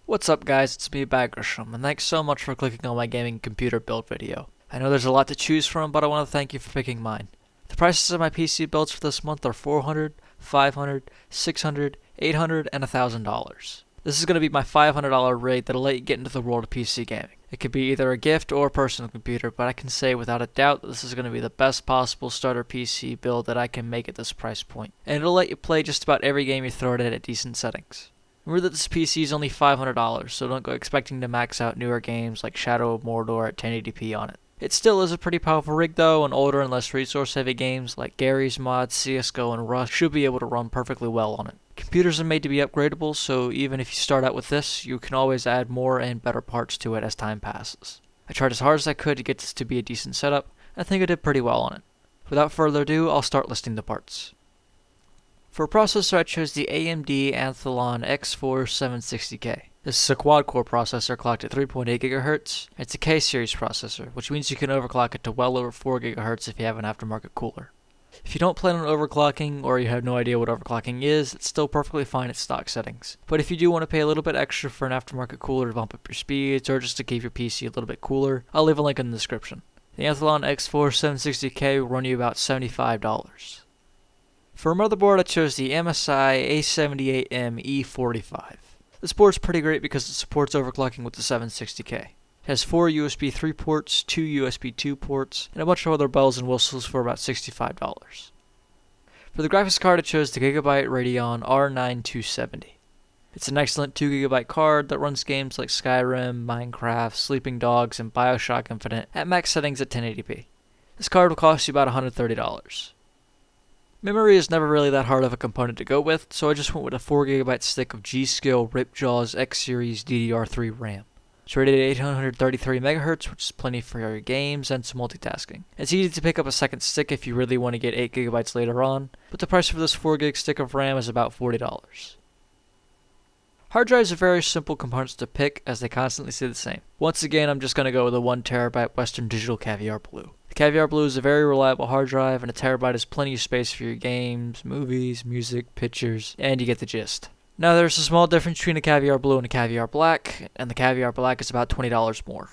What's up guys, it's me Bagrisham, and thanks so much for clicking on my gaming computer build video. I know there's a lot to choose from, but I want to thank you for picking mine. The prices of my PC builds for this month are $400, $500, $600, $800, and $1,000. This is going to be my $500 rig that'll let you get into the world of PC gaming. It could be either a gift or a personal computer, but I can say without a doubt that this is going to be the best possible starter PC build that I can make at this price point. And it'll let you play just about every game you throw it at decent settings. Remember that this PC is only $500, so don't go expecting to max out newer games like Shadow of Mordor at 1080p on it. It still is a pretty powerful rig though, and older and less resource heavy games like Gary's Mod, CSGO, and Rust should be able to run perfectly well on it. Computers are made to be upgradable, so even if you start out with this, you can always add more and better parts to it as time passes. I tried as hard as I could to get this to be a decent setup, and I think I did pretty well on it. Without further ado, I'll start listing the parts. For a processor, I chose the AMD Athlon X4 760K. This is a quad-core processor clocked at 3.8 GHz. It's a K-series processor, which means you can overclock it to well over 4 GHz if you have an aftermarket cooler. If you don't plan on overclocking, or you have no idea what overclocking is, it's still perfectly fine at stock settings. But if you do want to pay a little bit extra for an aftermarket cooler to bump up your speeds, or just to keep your PC a little bit cooler, I'll leave a link in the description. The Athlon X4 760K will run you about $75. For a motherboard, I chose the MSI A78M E45. This board's pretty great because it supports overclocking with the 760K. It has 4 USB 3 ports, 2 USB 2 ports, and a bunch of other bells and whistles for about $65. For the graphics card, I chose the Gigabyte Radeon R9 270. It's an excellent 2GB card that runs games like Skyrim, Minecraft, Sleeping Dogs, and Bioshock Infinite at max settings at 1080p. This card will cost you about $130. Memory is never really that hard of a component to go with, so I just went with a 4GB stick of G.Skill Ripjaws X-Series DDR3 RAM. It's rated at 833 MHz, which is plenty for your games and some multitasking. It's easy to pick up a second stick if you really want to get 8GB later on, but the price for this 4GB stick of RAM is about $40. Hard drives are very simple components to pick, as they constantly stay the same. Once again, I'm just going to go with a 1TB Western Digital Caviar Blue. The Caviar Blue is a very reliable hard drive, and a terabyte is plenty of space for your games, movies, music, pictures, and you get the gist. Now there's a small difference between a Caviar Blue and a Caviar Black, and the Caviar Black is about $20 more.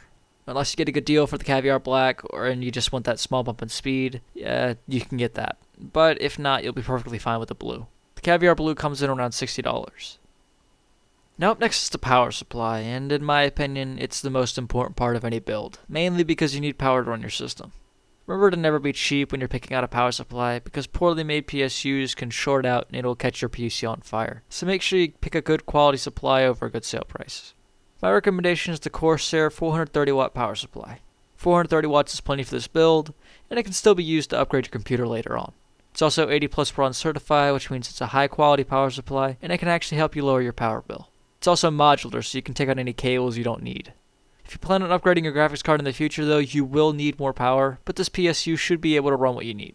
Unless you get a good deal for the Caviar Black, and you just want that small bump in speed, yeah, you can get that. But if not, you'll be perfectly fine with the Blue. The Caviar Blue comes in around $60. Now up next is the power supply, and in my opinion, it's the most important part of any build, mainly because you need power to run your system. Remember to never be cheap when you're picking out a power supply, because poorly made PSUs can short out and it'll catch your PC on fire. So make sure you pick a good quality supply over a good sale price. My recommendation is the Corsair 430 watt power supply. 430 watts is plenty for this build, and it can still be used to upgrade your computer later on. It's also 80+ bronze certified, which means it's a high quality power supply, and it can actually help you lower your power bill. It's also modular, so you can take out any cables you don't need. If you plan on upgrading your graphics card in the future though, you will need more power, but this PSU should be able to run what you need.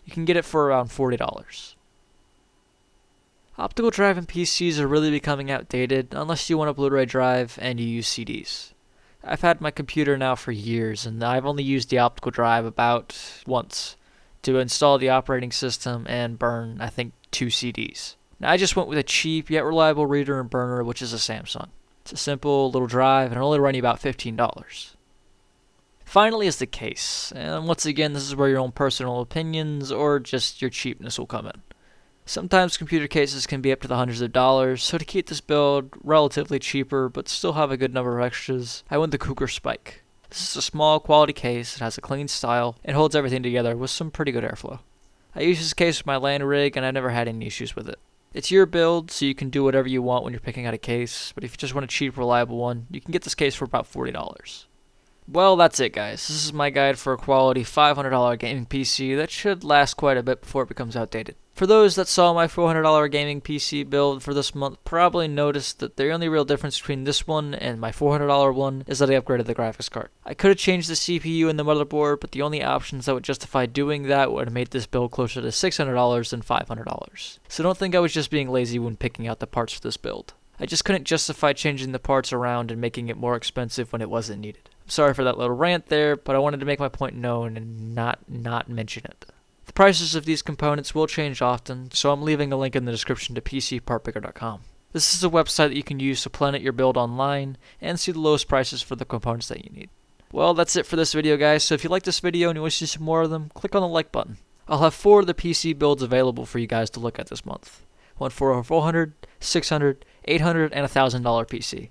You can get it for around $40. Optical drive and PCs are really becoming outdated, unless you want a Blu-ray drive and you use CDs. I've had my computer now for years, and I've only used the optical drive about once to install the operating system and burn, I think, 2 CDs. Now I just went with a cheap yet reliable reader and burner, which is a Samsung. It's a simple little drive, and it'll only run you about $15. Finally is the case, and once again this is where your own personal opinions or just your cheapness will come in. Sometimes computer cases can be up to the hundreds of dollars, so to keep this build relatively cheaper but still have a good number of extras, I went the Cougar Spike. This is a small quality case, it has a clean style, and holds everything together with some pretty good airflow. I use this case with my LAN rig and I never had any issues with it. It's your build, so you can do whatever you want when you're picking out a case, but if you just want a cheap, reliable one, you can get this case for about $40. Well, that's it guys. This is my guide for a quality $500 gaming PC that should last quite a bit before it becomes outdated. For those that saw my $400 gaming PC build for this month, probably noticed that the only real difference between this one and my $400 one is that I upgraded the graphics card. I could have changed the CPU and the motherboard, but the only options that would justify doing that would have made this build closer to $600 than $500. So don't think I was just being lazy when picking out the parts for this build. I just couldn't justify changing the parts around and making it more expensive when it wasn't needed. I'm sorry for that little rant there, but I wanted to make my point known and not mention it. The prices of these components will change often, so I'm leaving a link in the description to PCPartPicker.com. This is a website that you can use to plan out your build online and see the lowest prices for the components that you need. Well, that's it for this video, guys. So if you like this video and you want to see some more of them, click on the like button. I'll have 4 of the PC builds available for you guys to look at this month. One for a $400, $600, $800, and $1,000 PC.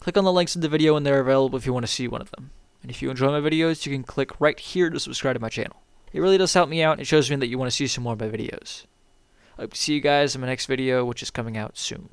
Click on the links in the video and they're available if you want to see one of them. And if you enjoy my videos, you can click right here to subscribe to my channel. It really does help me out and it shows me that you want to see some more of my videos. I hope to see you guys in my next video, which is coming out soon.